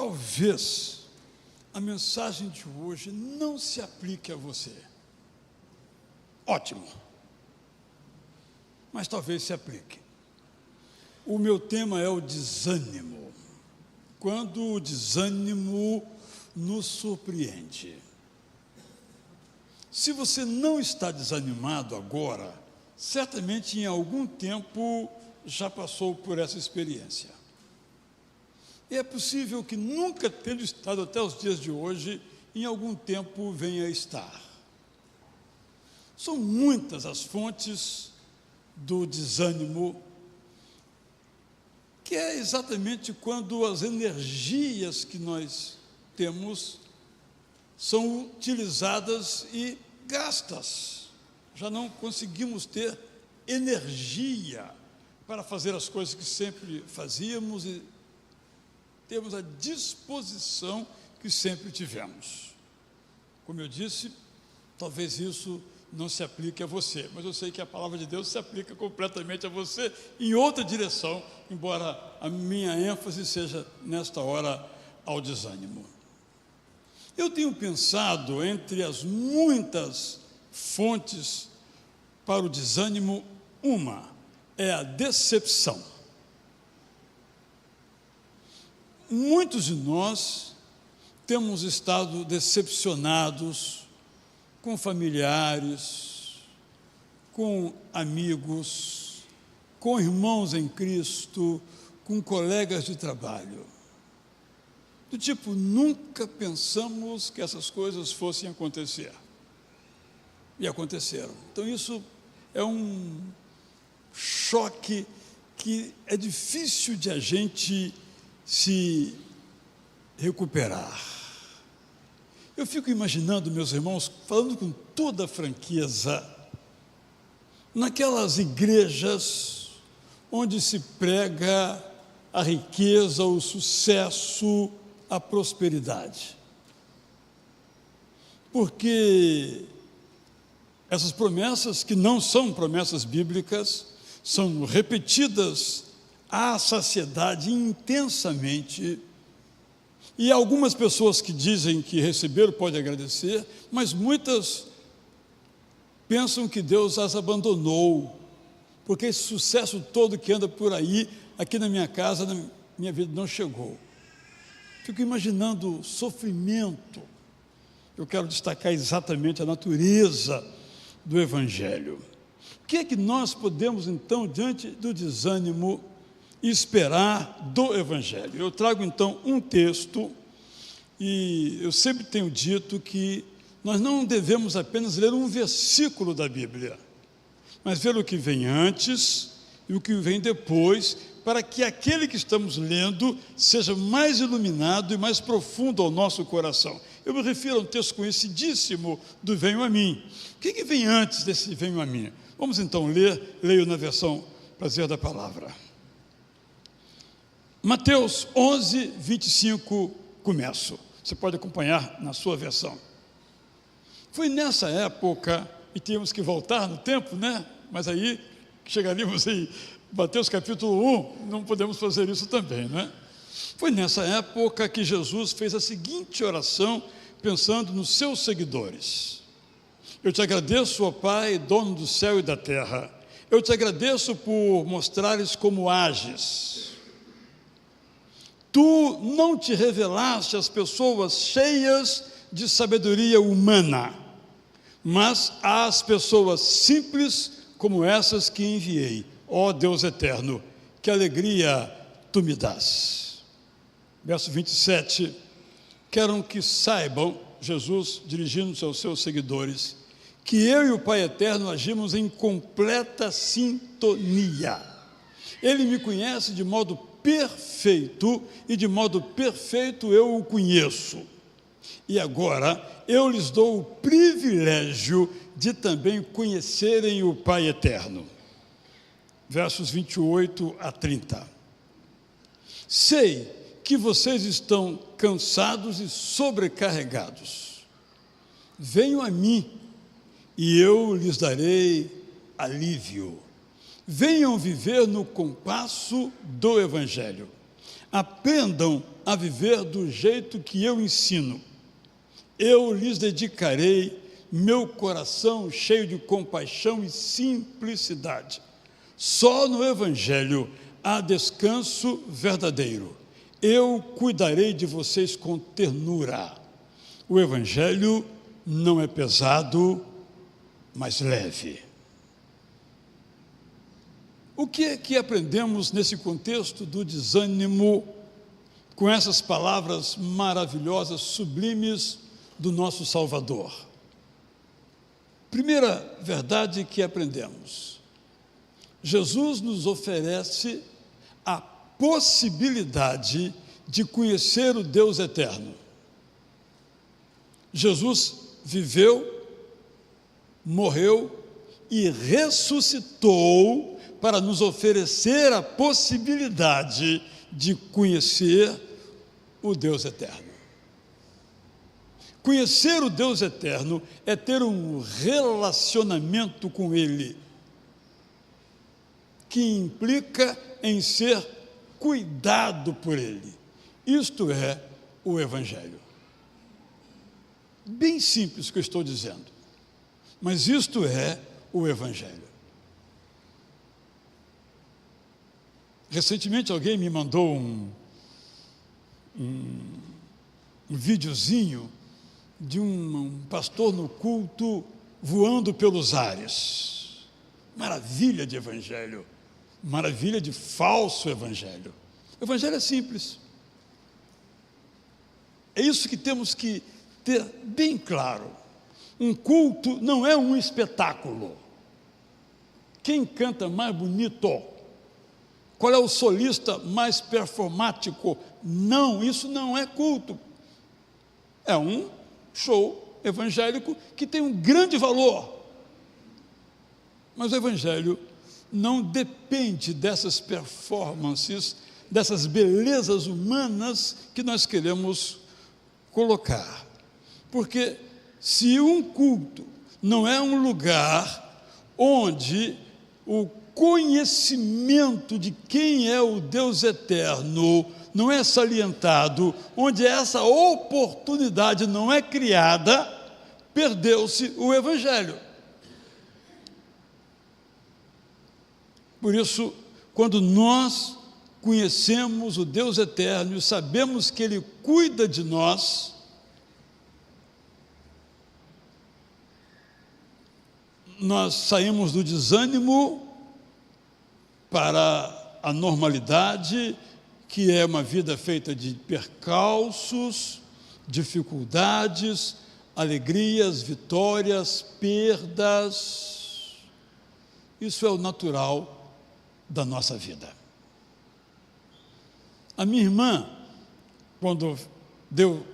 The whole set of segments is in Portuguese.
Talvez a mensagem de hoje não se aplique a você. Ótimo. Mas talvez se aplique. O meu tema é o desânimo. Quando o desânimo nos surpreende. Se você não está desanimado agora, certamente em algum tempo já passou por essa experiência. E é possível que nunca tendo estado até os dias de hoje, em algum tempo venha a estar. São muitas as fontes do desânimo, que é exatamente quando as energias que nós temos são utilizadas e gastas. Já não conseguimos ter energia para fazer as coisas que sempre fazíamos e temos a disposição que sempre tivemos. Como eu disse, talvez isso não se aplique a você, mas eu sei que a palavra de Deus se aplica completamente a você em outra direção, embora a minha ênfase seja, nesta hora, ao desânimo. Eu tenho pensado, entre as muitas fontes para o desânimo, uma é a decepção. Muitos de nós temos estado decepcionados com familiares, com amigos, com irmãos em Cristo, com colegas de trabalho. Do tipo, nunca pensamos que essas coisas fossem acontecer. E aconteceram. Então isso é um choque que é difícil de a gente se recuperar. Eu fico imaginando, meus irmãos, falando com toda a franqueza, naquelas igrejas onde se prega a riqueza, o sucesso, a prosperidade. Porque essas promessas, que não são promessas bíblicas, são repetidas à saciedade intensamente, e algumas pessoas que dizem que receberam podem agradecer, mas muitas pensam que Deus as abandonou, porque esse sucesso todo que anda por aí, aqui na minha casa, na minha vida, não chegou. Fico imaginando o sofrimento. Eu quero destacar exatamente a natureza do Evangelho. O que é que nós podemos, então, diante do desânimo, esperar do Evangelho? Eu trago, então, um texto, e eu sempre tenho dito que nós não devemos apenas ler um versículo da Bíblia, mas ver o que vem antes e o que vem depois, para que aquele que estamos lendo seja mais iluminado e mais profundo ao nosso coração. Eu me refiro a um texto conhecidíssimo do Venho a Mim. O que vem antes desse Venho a Mim? Vamos então ler, leio na versão Prazer da Palavra. Mateus 11, 25, começo. Você pode acompanhar na sua versão. Foi nessa época, e temos que voltar no tempo, né? Mas aí, chegaríamos em Mateus capítulo 1, não podemos fazer isso também, não é? Foi nessa época que Jesus fez a seguinte oração, pensando nos seus seguidores. Eu te agradeço, ó Pai, dono do céu e da terra. Eu te agradeço por mostrares como ages. Tu não te revelaste às pessoas cheias de sabedoria humana, mas às pessoas simples como essas que enviei. Ó Deus eterno, que alegria tu me dás. Verso 27, quero que saibam, Jesus dirigindo-se aos seus seguidores, que eu e o Pai eterno agimos em completa sintonia. Ele me conhece de modo perfeito e de modo perfeito eu o conheço. E agora eu lhes dou o privilégio de também conhecerem o Pai eterno. Versos 28 a 30. Sei que vocês estão cansados e sobrecarregados. Venham a mim e eu lhes darei alívio. Venham viver no compasso do Evangelho. aprendam a viver do jeito que eu ensino. Eu lhes dedicarei meu coração cheio de compaixão e simplicidade. Só no Evangelho há descanso verdadeiro. Eu cuidarei de vocês com ternura. O Evangelho não é pesado, mas leve. O que é que aprendemos nesse contexto do desânimo com essas palavras maravilhosas, sublimes do nosso Salvador? Primeira verdade que aprendemos: Jesus nos oferece a possibilidade de conhecer o Deus eterno. Jesus viveu, morreu e ressuscitou para nos oferecer a possibilidade de conhecer o Deus eterno. Conhecer o Deus eterno é ter um relacionamento com Ele, que implica em ser cuidado por Ele. Isto é o Evangelho. Bem simples o que eu estou dizendo, mas isto é o Evangelho. Recentemente alguém me mandou um videozinho de um pastor no culto voando pelos ares. Maravilha de evangelho, maravilha de falso evangelho. O evangelho é simples. É isso que temos que ter bem claro. Um culto não é um espetáculo. Quem canta mais bonito? Qual é o solista mais performático? Não, isso não é culto. É um show evangélico que tem um grande valor. Mas o evangelho não depende dessas performances, dessas belezas humanas que nós queremos colocar. Porque se um culto não é um lugar onde o conhecimento de quem é o Deus eterno não é salientado, onde essa oportunidade não é criada, perdeu-se o Evangelho. Por isso, quando nós conhecemos o Deus eterno e sabemos que Ele cuida de nós, nós saímos do desânimo para a normalidade, que é uma vida feita de percalços, dificuldades, alegrias, vitórias, perdas. Isso é o natural da nossa vida. A minha irmã, quando deu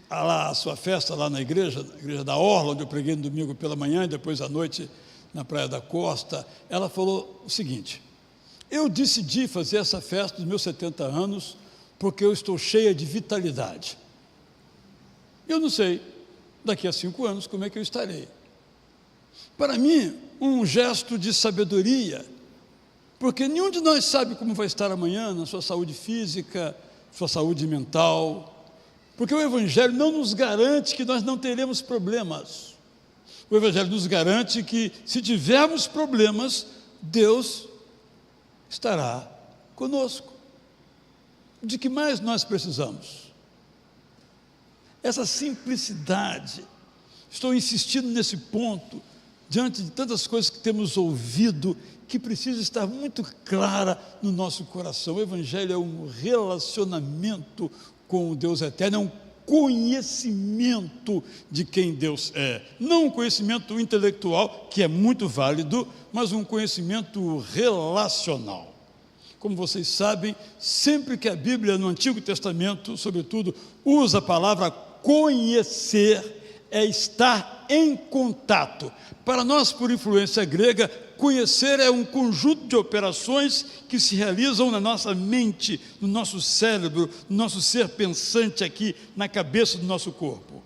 a sua festa lá na igreja da Orla, onde eu preguei no domingo pela manhã e depois à noite na Praia da Costa, ela falou o seguinte: eu decidi fazer essa festa dos meus 70 anos porque eu estou cheia de vitalidade. Eu não sei, daqui a 5 anos, como é que eu estarei. Para mim, um gesto de sabedoria, porque nenhum de nós sabe como vai estar amanhã na sua saúde física, sua saúde mental, porque o Evangelho não nos garante que nós não teremos problemas. O Evangelho nos garante que, se tivermos problemas, Deus estará conosco. De que mais nós precisamos? Essa simplicidade, estou insistindo nesse ponto, diante de tantas coisas que temos ouvido, que precisa estar muito clara no nosso coração. O Evangelho é um relacionamento com o Deus eterno, é um conhecimento de quem Deus é. Não um conhecimento intelectual, que é muito válido, mas um conhecimento relacional. Como vocês sabem, sempre que a Bíblia, no Antigo Testamento, sobretudo, usa a palavra conhecer, é estar em contato. Para nós, por influência grega, conhecer é um conjunto de operações que se realizam na nossa mente, no nosso cérebro, no nosso ser pensante aqui, na cabeça do nosso corpo.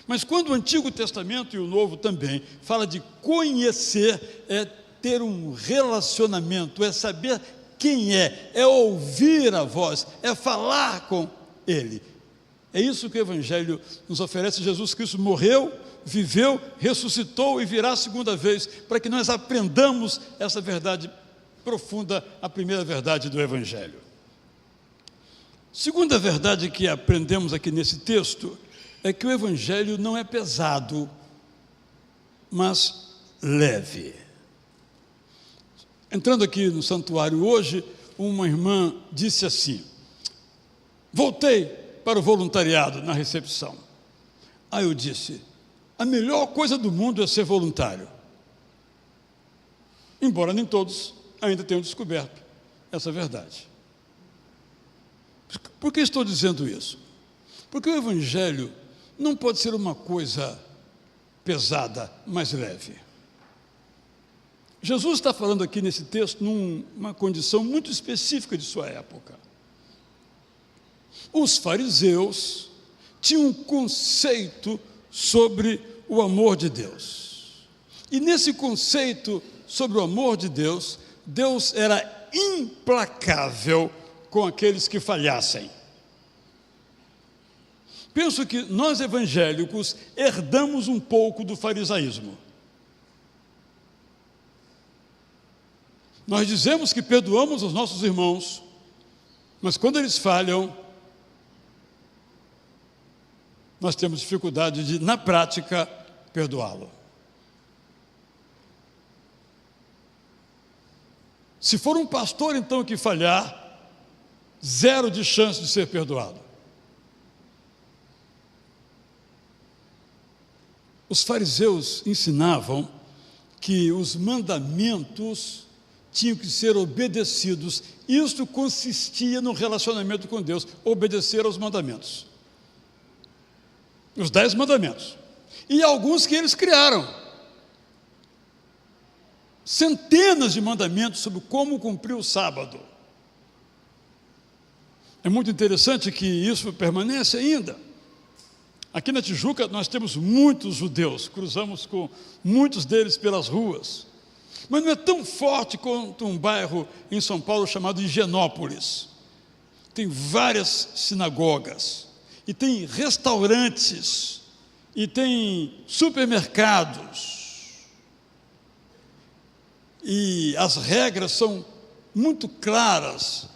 Mas quando o Antigo Testamento e o Novo também fala de conhecer, é ter um relacionamento, é saber quem é ouvir a voz, é falar com Ele. É isso que o Evangelho nos oferece. Jesus Cristo morreu, viveu, ressuscitou e virá a segunda vez, para que nós aprendamos essa verdade profunda, a primeira verdade do Evangelho. Segunda verdade que aprendemos aqui nesse texto é que o Evangelho não é pesado, mas leve. Entrando aqui no santuário hoje, uma irmã disse assim: voltei para o voluntariado na recepção. Aí eu disse: a melhor coisa do mundo é ser voluntário. Embora nem todos ainda tenham descoberto essa verdade. Por que estou dizendo isso? Porque o Evangelho não pode ser uma coisa pesada, mas leve. Jesus está falando aqui nesse texto numa condição muito específica de sua época. Os fariseus tinham um conceito sobre o amor de Deus. E nesse conceito sobre o amor de Deus, Deus era implacável com aqueles que falhassem. Penso que nós evangélicos herdamos um pouco do farisaísmo. Nós dizemos que perdoamos os nossos irmãos, mas quando eles falham, nós temos dificuldade de, na prática, perdoá-lo. Se for um pastor, então, que falhar, zero de chance de ser perdoado. Os fariseus ensinavam que os mandamentos tinham que ser obedecidos. Isto consistia no relacionamento com Deus, obedecer aos mandamentos. Os 10 mandamentos. E alguns que eles criaram. Centenas de mandamentos sobre como cumprir o sábado. É muito interessante que isso permanece ainda. Aqui na Tijuca nós temos muitos judeus, cruzamos com muitos deles pelas ruas. Mas não é tão forte quanto um bairro em São Paulo chamado Higienópolis. Tem várias sinagogas, e tem restaurantes, e tem supermercados. E as regras são muito claras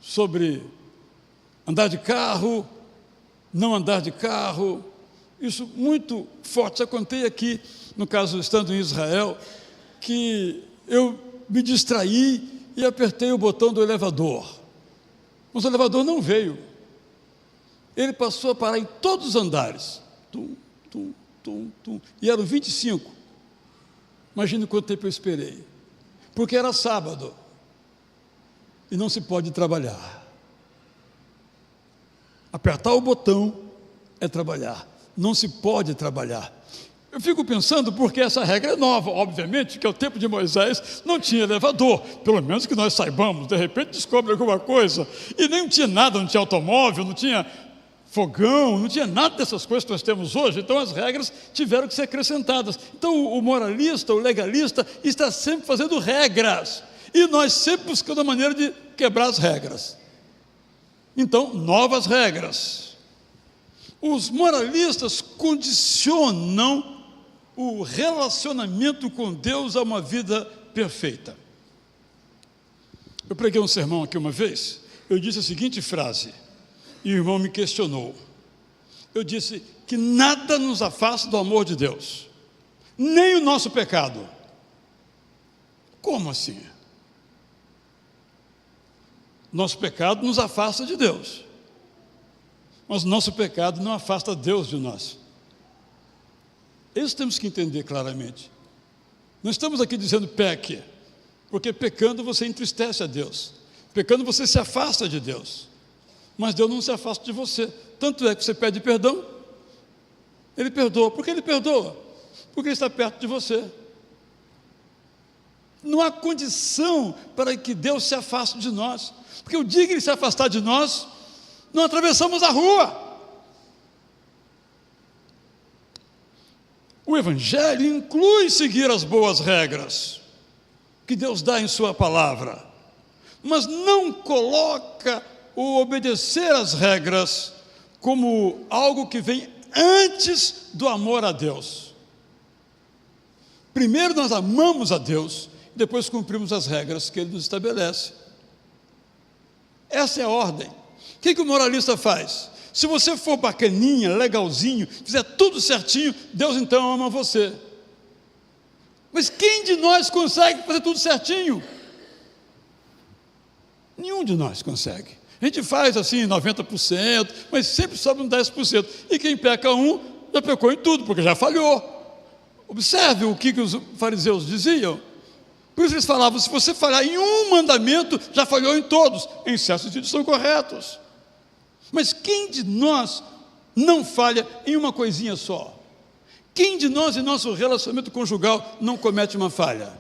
sobre andar de carro, não andar de carro. Isso muito forte. Já contei aqui, no caso, estando em Israel, que eu me distraí e apertei o botão do elevador. Mas o elevador não veio. Ele passou a parar em todos os andares. Tum, tum, tum, tum. E eram 25. Imagina quanto tempo eu esperei. Porque era sábado. E não se pode trabalhar. Apertar o botão é trabalhar. Não se pode trabalhar. Eu fico pensando porque essa regra é nova. Obviamente que ao tempo de Moisés não tinha elevador, pelo menos que nós saibamos. De repente descobre alguma coisa. E nem tinha nada, não tinha automóvel, não tinha fogão, não tinha nada dessas coisas que nós temos hoje. Então as regras tiveram que ser acrescentadas. Então o moralista, o legalista está sempre fazendo regras. E nós sempre buscando a maneira de quebrar as regras. Então, novas regras. Os moralistas condicionam o relacionamento com Deus a uma vida perfeita. Eu preguei um sermão aqui uma vez, eu disse a seguinte frase, e o irmão me questionou. Eu disse que nada nos afasta do amor de Deus, nem o nosso pecado. Como assim? Nosso pecado nos afasta de Deus, mas nosso pecado não afasta Deus de nós. Isso temos que entender claramente. Não estamos aqui dizendo peque, porque pecando você entristece a Deus, pecando você se afasta de Deus, mas Deus não se afasta de você. Tanto é que você pede perdão, Ele perdoa. Por que Ele perdoa? Porque Ele está perto de você. Não há condição para que Deus se afaste de nós, porque o dia que Ele se afastar de nós, não atravessamos a rua. O Evangelho inclui seguir as boas regras que Deus dá em sua palavra. mas não coloca o obedecer às regras como algo que vem antes do amor a Deus. Primeiro nós amamos a Deus, depois cumprimos as regras que Ele nos estabelece. Essa é a ordem. O que o moralista faz? Se você for bacaninha, legalzinho, fizer tudo certinho, Deus então ama você. Mas quem de nós consegue fazer tudo certinho? Nenhum de nós consegue. A gente faz assim 90%, mas sempre sobra um 10%. E quem peca um, já pecou em tudo, porque já falhou. Observe o que os fariseus diziam. Por isso eles falavam, se você falhar em um mandamento, já falhou em todos. Em certos sentidos são corretos. Mas quem de nós não falha em uma coisinha só? Quem de nós em nosso relacionamento conjugal não comete uma falha?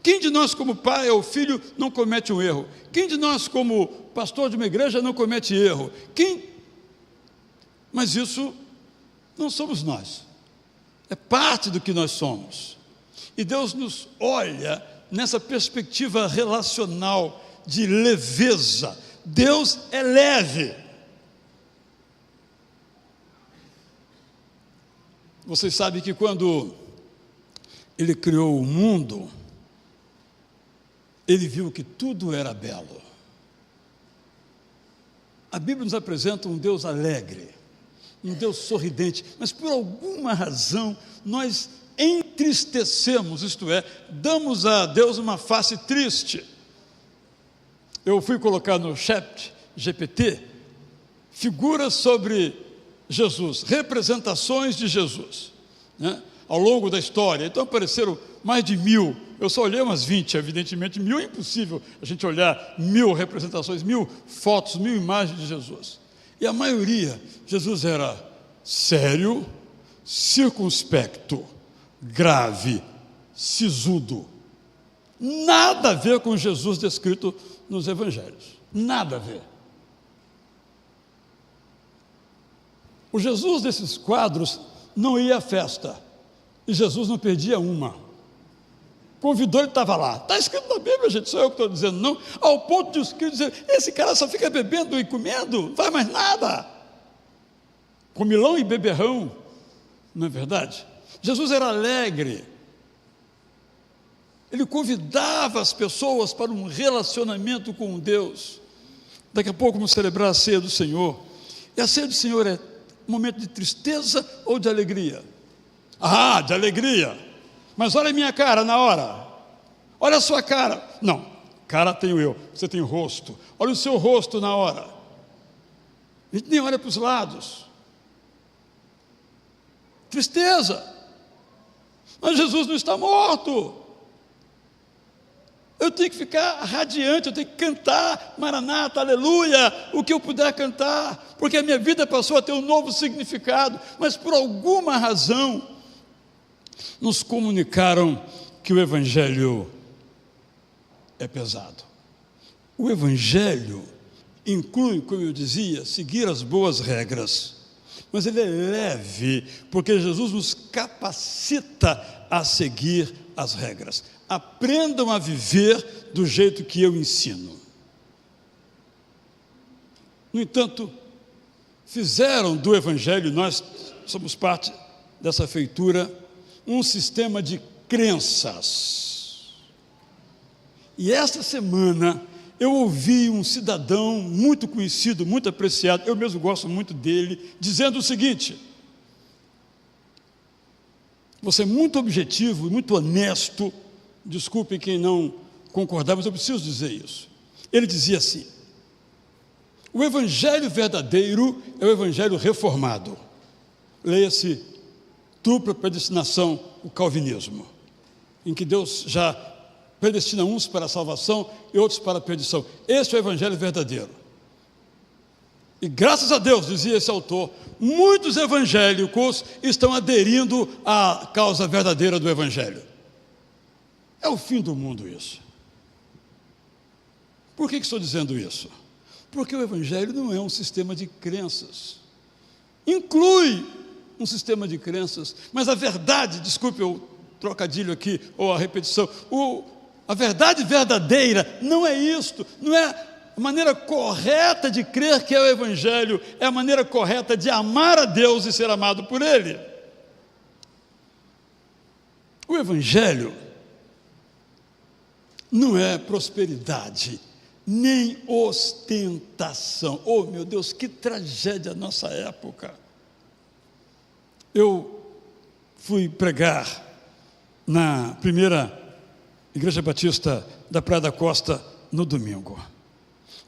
Quem de nós como pai ou filho não comete um erro? Quem de nós como pastor de uma igreja não comete erro? Mas isso não somos nós. É parte do que nós somos. E Deus nos olha nessa perspectiva relacional de leveza. Deus é leve. Vocês sabem que quando Ele criou o mundo, Ele viu que tudo era belo. A Bíblia nos apresenta um Deus alegre, um Deus sorridente, mas por alguma razão nós entristecemos, isto é, damos a Deus uma face triste. Eu fui colocar no Chat GPT figuras sobre Jesus, representações de Jesus, né, ao longo da história. Então apareceram mais de 1000, eu só olhei umas 20, evidentemente 1000 é impossível a gente olhar 1000 representações, 1000 fotos, 1000 imagens de Jesus. E a maioria, Jesus era sério, circunspecto, grave, sisudo. Nada a ver com Jesus descrito nos evangelhos, nada a ver. O Jesus desses quadros não ia à festa, e Jesus não perdia uma. Convidou, ele estava lá. Está escrito na Bíblia, gente, sou eu que estou dizendo, não. Ao ponto de os críticos dizer, esse cara só fica bebendo e comendo, não faz mais nada. Comilão e beberrão, não é verdade? Jesus era alegre. Ele convidava as pessoas para um relacionamento com Deus. Daqui a pouco vamos celebrar a ceia do Senhor. E a ceia do Senhor é um momento de tristeza ou de alegria? Ah, de alegria. Mas olha a minha cara na hora. Olha a sua cara. Não, cara tenho eu, você tem rosto. Olha o seu rosto na hora. A gente nem olha para os lados. Tristeza. Mas Jesus não está morto. Eu tenho que ficar radiante, eu tenho que cantar Maranata, aleluia, o que eu puder cantar, porque a minha vida passou a ter um novo significado, mas por alguma razão nos comunicaram que o Evangelho é pesado. O Evangelho inclui, como eu dizia, seguir as boas regras, mas ele é leve, porque Jesus nos capacita a seguir as regras. Aprendam a viver do jeito que eu ensino. No entanto, fizeram do Evangelho, nós somos parte dessa feitura, um sistema de crenças. E esta semana eu ouvi um cidadão muito conhecido, muito apreciado, eu mesmo gosto muito dele, dizendo o seguinte: você é muito objetivo e muito honesto, desculpe quem não concordar, mas eu preciso dizer isso. Ele dizia assim: o Evangelho verdadeiro é o Evangelho reformado. Leia-se dupla predestinação, o calvinismo, em que Deus já predestina uns para a salvação e outros para a perdição. Esse é o Evangelho verdadeiro. E graças a Deus, dizia esse autor, muitos evangélicos estão aderindo à causa verdadeira do Evangelho. É o fim do mundo isso. Por que estou dizendo isso? Porque o Evangelho não é um sistema de crenças. Inclui um sistema de crenças, mas a verdade, desculpe o trocadilho aqui, ou a repetição, o A verdade verdadeira não é isto, não é a maneira correta de crer que é o Evangelho, é a maneira correta de amar a Deus e ser amado por Ele. O Evangelho não é prosperidade, nem ostentação. Oh, meu Deus, que tragédia a nossa época. Eu fui pregar na primeira Igreja Batista da Praia da Costa no domingo.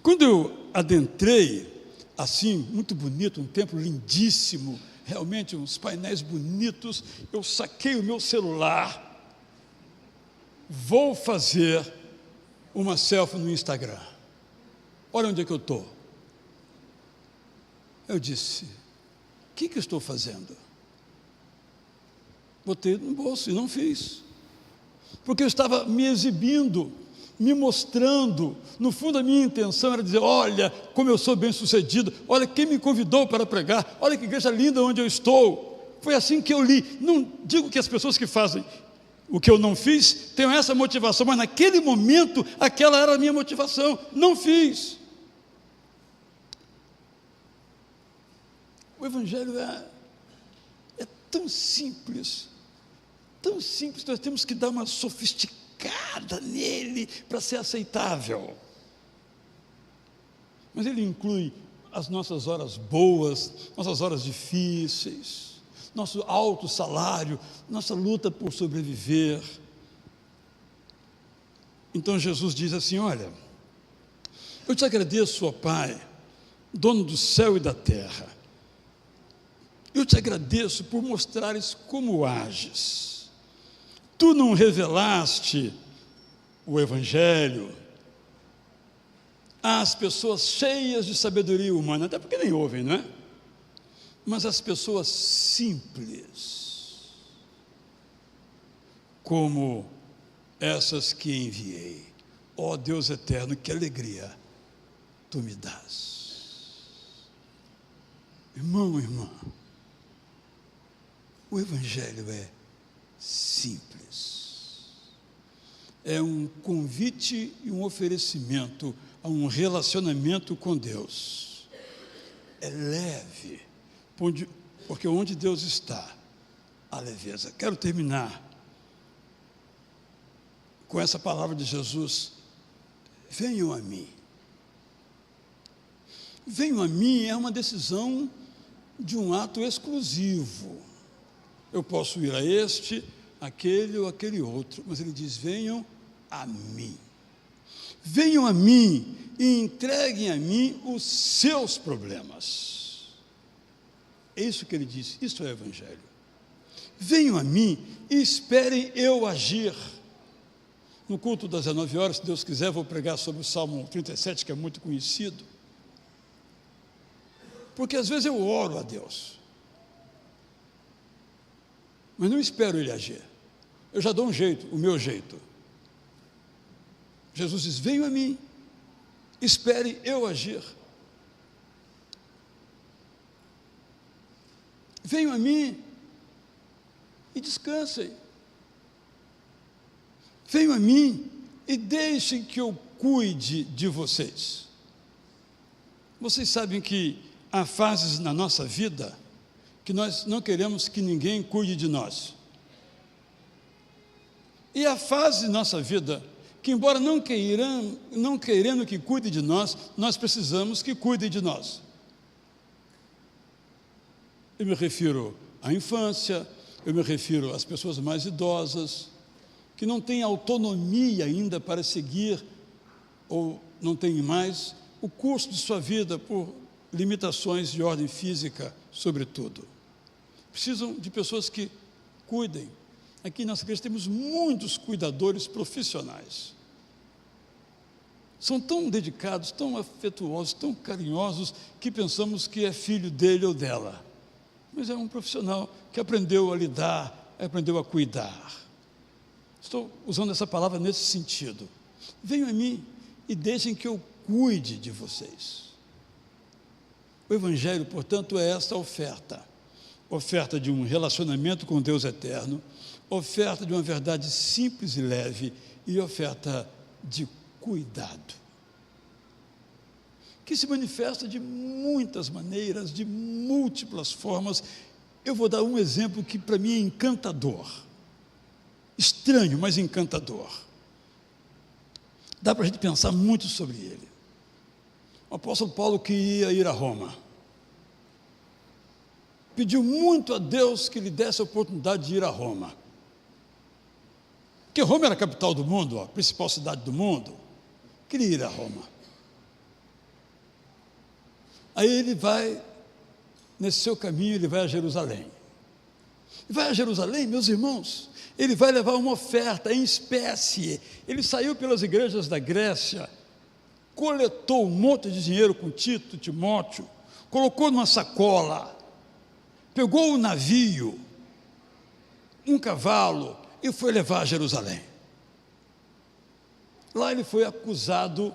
Quando eu adentrei, assim, muito bonito, um templo lindíssimo, realmente uns painéis bonitos, eu saquei o meu celular, vou fazer uma selfie no Instagram. Olha onde é que eu estou. Eu disse, o que eu estou fazendo? Botei no bolso e não fiz. Porque eu estava me exibindo, me mostrando. No fundo, a minha intenção era dizer, olha como eu sou bem-sucedido, olha quem me convidou para pregar, olha que igreja linda onde eu estou. Foi assim que eu li. Não digo que as pessoas que fazem o que eu não fiz tenham essa motivação, mas naquele momento, aquela era a minha motivação. Não fiz. O Evangelho é tão simples, nós temos que dar uma sofisticada nele para ser aceitável. Mas ele inclui as nossas horas boas, nossas horas difíceis, nosso alto salário, nossa luta por sobreviver. Então Jesus diz assim, olha, eu te agradeço, ó Pai, dono do céu e da terra, eu te agradeço por mostrares como ages. Tu não revelaste o Evangelho às pessoas cheias de sabedoria humana, até porque nem ouvem, não é? Mas as pessoas simples, como essas que enviei. Ó Deus eterno, que alegria tu me dás. Irmão, irmã, o Evangelho é simples. É um convite e um oferecimento a um relacionamento com Deus. É leve, porque onde Deus está, há leveza. Quero terminar com essa palavra de Jesus. Venham a mim. Venham a mim é uma decisão de um ato exclusivo. Eu posso ir a este, aquele ou aquele outro, mas ele diz, venham a mim. Venham a mim e entreguem a mim os seus problemas. É isso que ele diz, isso é o Evangelho. Venham a mim e esperem eu agir. No culto das 19 horas, se Deus quiser, vou pregar sobre o Salmo 37, que é muito conhecido. Porque às vezes eu oro a Deus, mas não espero Ele agir. Eu já dou um jeito, o meu jeito. Jesus diz, venham a mim, espere eu agir. Venham a mim e descansem. Venham a mim e deixem que eu cuide de vocês. Vocês sabem que há fases na nossa vida que nós não queremos que ninguém cuide de nós. E há fases na nossa vida que, embora não querendo que cuide de nós, nós precisamos que cuidem de nós. Eu me refiro à infância, eu me refiro às pessoas mais idosas, que não têm autonomia ainda para seguir, ou não têm mais, o curso de sua vida por limitações de ordem física, sobretudo. Precisam de pessoas que cuidem. Aqui nessa igreja temos muitos cuidadores profissionais. São tão dedicados, tão afetuosos, tão carinhosos, que pensamos que é filho dele ou dela. Mas é um profissional que aprendeu a lidar, aprendeu a cuidar. Estou usando essa palavra nesse sentido. Venham a mim e deixem que eu cuide de vocês. O Evangelho, portanto, é essa oferta. Oferta de um relacionamento com Deus eterno, oferta de uma verdade simples e leve, e oferta de cuidado, que se manifesta de muitas maneiras, de múltiplas formas. Eu vou dar um exemplo que para mim é encantador, estranho, mas encantador. Dá para a gente pensar muito sobre ele. O apóstolo Paulo queria ir a Roma, pediu muito a Deus que lhe desse a oportunidade de ir a Roma, porque Roma era a capital do mundo, a principal cidade do mundo. Queria ir a Roma. Aí ele vai, nesse seu caminho, ele vai a Jerusalém. E vai a Jerusalém, meus irmãos, ele vai levar uma oferta em espécie. Ele saiu pelas igrejas da Grécia, coletou um monte de dinheiro com Tito, Timóteo, colocou numa sacola, pegou um navio, um cavalo, e foi levar a Jerusalém. Lá ele foi acusado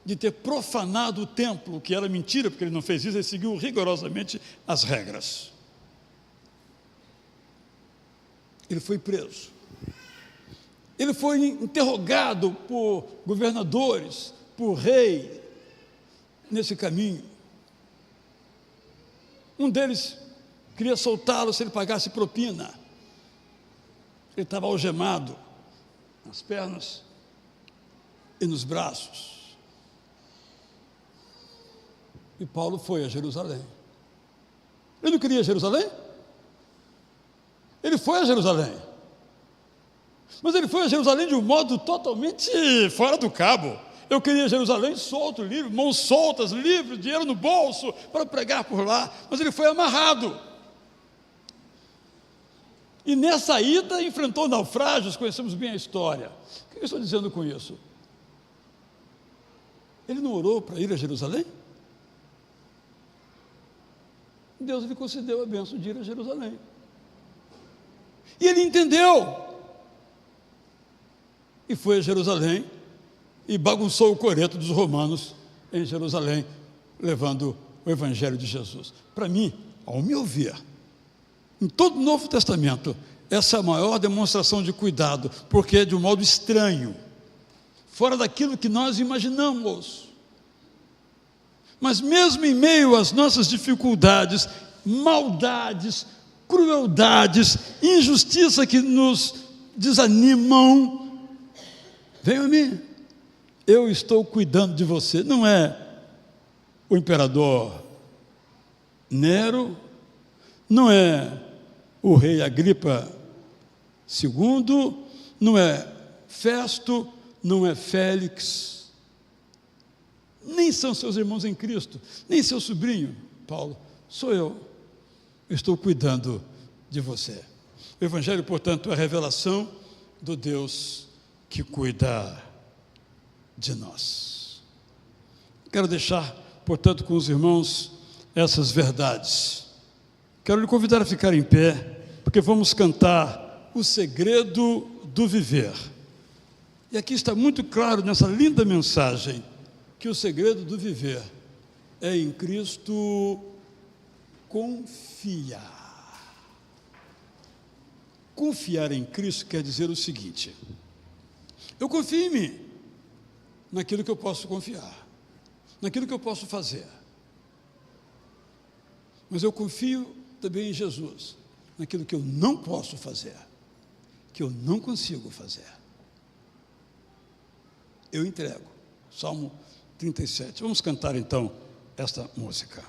de ter profanado o templo, que era mentira, porque ele não fez isso, ele seguiu rigorosamente as regras. Ele foi preso. Ele foi interrogado por governadores, por rei, nesse caminho. Um deles queria soltá-lo se ele pagasse propina. Ele estava algemado nas pernas e nos braços. E Paulo foi a Jerusalém. Ele não queria Jerusalém? Ele foi a Jerusalém. Mas ele foi a Jerusalém de um modo totalmente fora do cabo. Eu queria Jerusalém solto, livre, mãos soltas, livre, dinheiro no bolso, para pregar por lá. Mas ele foi amarrado. E nessa ida enfrentou naufrágios, conhecemos bem a história. O que eu estou dizendo com isso? Ele não orou para ir a Jerusalém? Deus lhe concedeu a bênção de ir a Jerusalém. E ele entendeu. E foi a Jerusalém e bagunçou o coreto dos romanos em Jerusalém, levando o Evangelho de Jesus. Para mim, ao meu ver, em todo o Novo Testamento, essa é a maior demonstração de cuidado, porque é de um modo estranho, fora daquilo que nós imaginamos. Mas mesmo em meio às nossas dificuldades, maldades, crueldades, injustiça que nos desanimam, venha a mim, eu estou cuidando de você. Não é o imperador Nero, não é o rei Agripa II, não é Festo, não é Félix, nem são seus irmãos em Cristo, nem seu sobrinho, Paulo, sou eu. Estou cuidando de você. O Evangelho, portanto, é a revelação do Deus que cuida de nós. Quero deixar, portanto, com os irmãos essas verdades. Quero lhe convidar a ficar em pé, porque vamos cantar o segredo do viver. E aqui está muito claro nessa linda mensagem que o segredo do viver é em Cristo confiar. Confiar em Cristo quer dizer o seguinte: eu confio em mim, naquilo que eu posso confiar, naquilo que eu posso fazer. Mas eu confio também em Jesus, naquilo que eu não posso fazer, que eu não consigo fazer. Eu entrego. Salmo 37. Vamos cantar então esta música.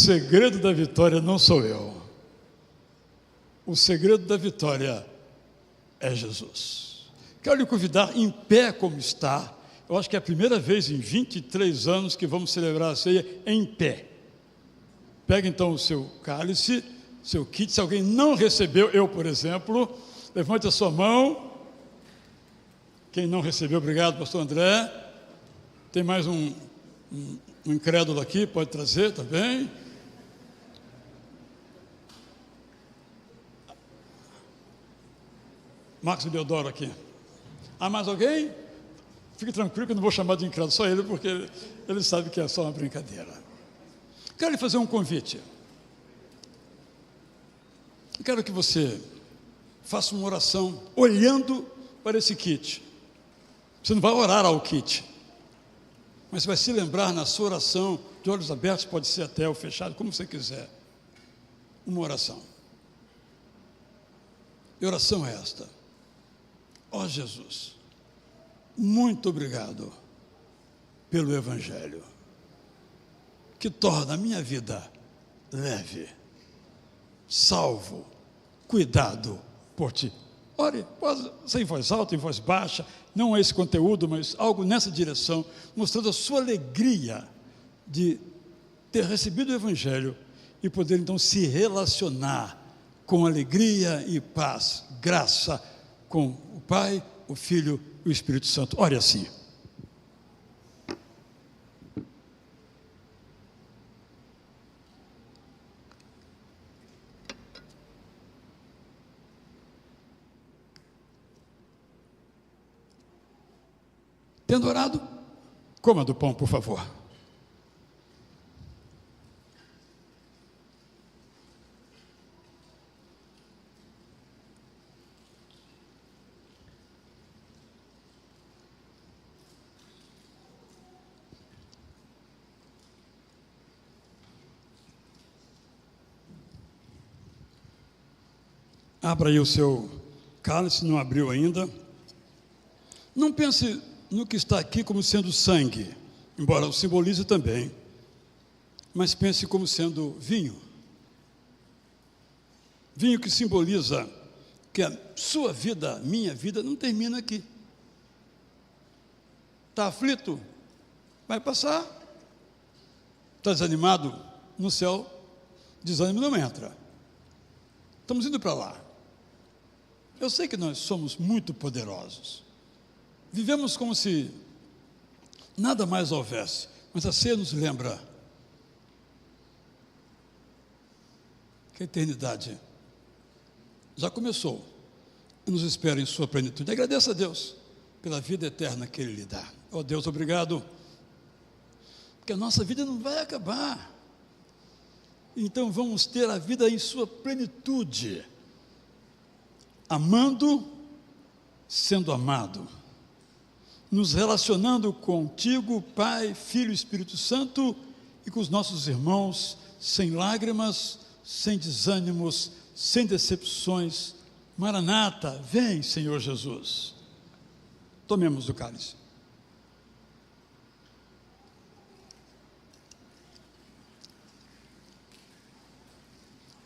segredo da vitória não sou eu. O segredo da vitória é Jesus. Quero lhe convidar em pé como está. Eu acho que é a primeira vez em 23 anos que vamos celebrar a ceia em pé. Pega então o seu cálice, seu kit. Se alguém não recebeu, eu, por exemplo, levante a sua mão. Quem não recebeu, obrigado, pastor André. Tem mais um incrédulo aqui, pode trazer também. Marcos Deodoro aqui. Há mais alguém? Fique tranquilo que eu não vou chamar de incrédulo, só ele, porque ele sabe que é só uma brincadeira. Quero lhe fazer um convite. Eu quero que você faça uma oração olhando para esse kit. Você não vai orar ao kit, mas vai se lembrar na sua oração, de olhos abertos, pode ser até o fechado, como você quiser. Uma oração. E a oração é esta: ó Jesus, muito obrigado pelo Evangelho, que torna a minha vida leve, salvo, cuidado por Ti. Ore, pode ser em voz alta, em voz baixa, não é esse conteúdo, mas algo nessa direção, mostrando a sua alegria de ter recebido o Evangelho e poder então se relacionar com alegria e paz, graça, com o Pai, o Filho e o Espírito Santo. Ore assim. Tendo orado, coma do pão, por favor. Abra aí o seu cálice, não abriu ainda. Não pense no que está aqui como sendo sangue, embora o simbolize também, mas pense como sendo vinho. Vinho que simboliza que a sua vida, minha vida, não termina aqui. Está aflito? Vai passar. Está desanimado? No céu, desânimo não entra. Estamos indo para lá. Eu sei que nós somos muito poderosos. Vivemos como se nada mais houvesse, mas a ceia nos lembra que a eternidade já começou e nos espera em sua plenitude. Agradeça a Deus pela vida eterna que Ele lhe dá. Oh Deus, obrigado, porque a nossa vida não vai acabar. Então vamos ter a vida em sua plenitude, amando, sendo amado, nos relacionando contigo, Pai, Filho e Espírito Santo, e com os nossos irmãos, sem lágrimas, sem desânimos, sem decepções. Maranata, vem, Senhor Jesus. Tomemos o cálice.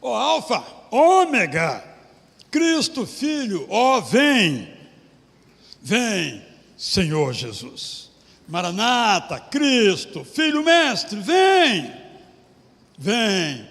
Ó Alfa, Ômega, Cristo Filho, ó vem, vem, Senhor Jesus. Maranata, Cristo, Filho Mestre, vem, vem,